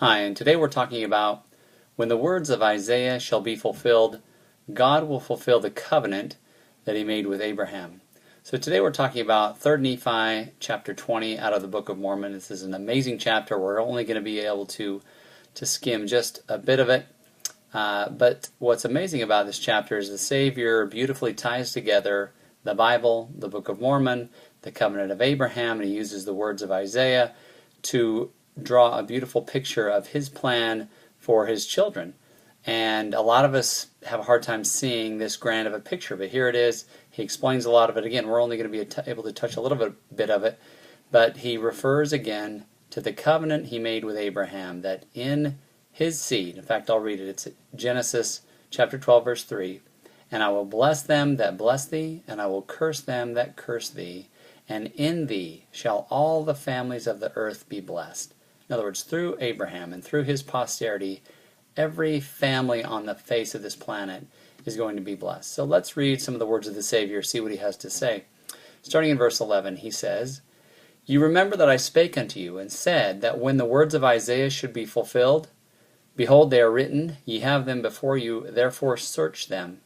Hi, and today we're talking about when the words of Isaiah shall be fulfilled, God will fulfill the covenant that he made with Abraham. So today we're talking about 3 Nephi chapter 20 out of the Book of Mormon. This is an amazing chapter. We're only going to be able to skim just a bit of it. But what's amazing about this chapter is the Savior beautifully ties together the Bible, the Book of Mormon, the covenant of Abraham, and he uses the words of Isaiah to draw a beautiful picture of his plan for his children. And a lot of us have a hard time seeing this grand of a picture, but here it is. He explains a lot of it. Again, we're only going to be able to touch a little bit of it, but he refers again to the covenant he made with Abraham, that in his seed, in fact, I'll read it. It's Genesis chapter 12, verse 3. And I will bless them that bless thee, and I will curse them that curse thee, and in thee shall all the families of the earth be blessed. In other words, through Abraham and through his posterity, every family on the face of this planet is going to be blessed. So let's read some of the words of the Savior, see what he has to say. Starting in verse 11, he says, You remember that I spake unto you, and said that when the words of Isaiah should be fulfilled, behold, they are written, ye have them before you, therefore search them.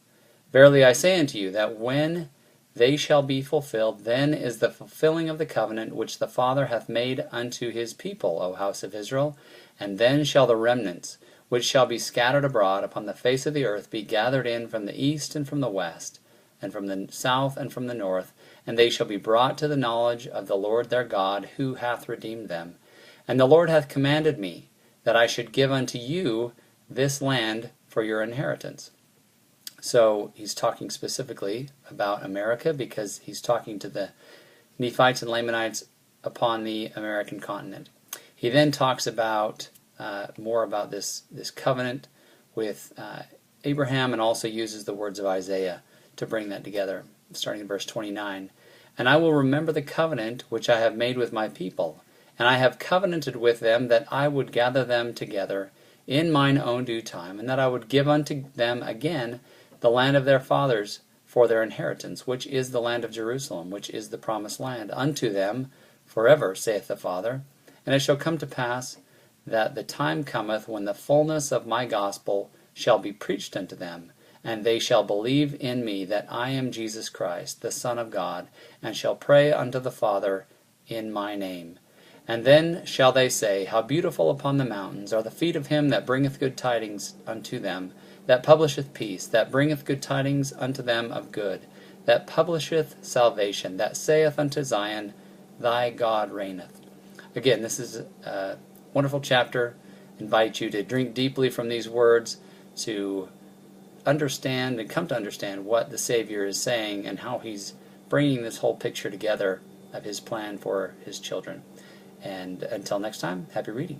Verily I say unto you, that when they shall be fulfilled, then is the fulfilling of the covenant which the Father hath made unto his people, O house of Israel. And then shall the remnants, which shall be scattered abroad upon the face of the earth, be gathered in from the east and from the west, and from the south and from the north, and they shall be brought to the knowledge of the Lord their God, who hath redeemed them. And the Lord hath commanded me, that I should give unto you this land for your inheritance. So he's talking specifically about America because he's talking to the Nephites and Lamanites upon the American continent. He then talks about more about this covenant with Abraham, and also uses the words of Isaiah to bring that together, starting in verse 29. And I will remember the covenant which I have made with my people, and I have covenanted with them that I would gather them together in mine own due time, and that I would give unto them again the land of their fathers for their inheritance, which is the land of Jerusalem, which is the promised land, unto them forever, saith the Father. And it shall come to pass that the time cometh when the fullness of my gospel shall be preached unto them, and they shall believe in me that I am Jesus Christ, the Son of God, and shall pray unto the Father in my name. And then shall they say, How beautiful upon the mountains are the feet of him that bringeth good tidings unto them, that publisheth peace, that bringeth good tidings unto them of good, that publisheth salvation, that saith unto Zion, Thy God reigneth. Again, this is a wonderful chapter. I invite you to drink deeply from these words, to understand and come to understand what the Savior is saying and how he's bringing this whole picture together of his plan for his children. And until next time, happy reading.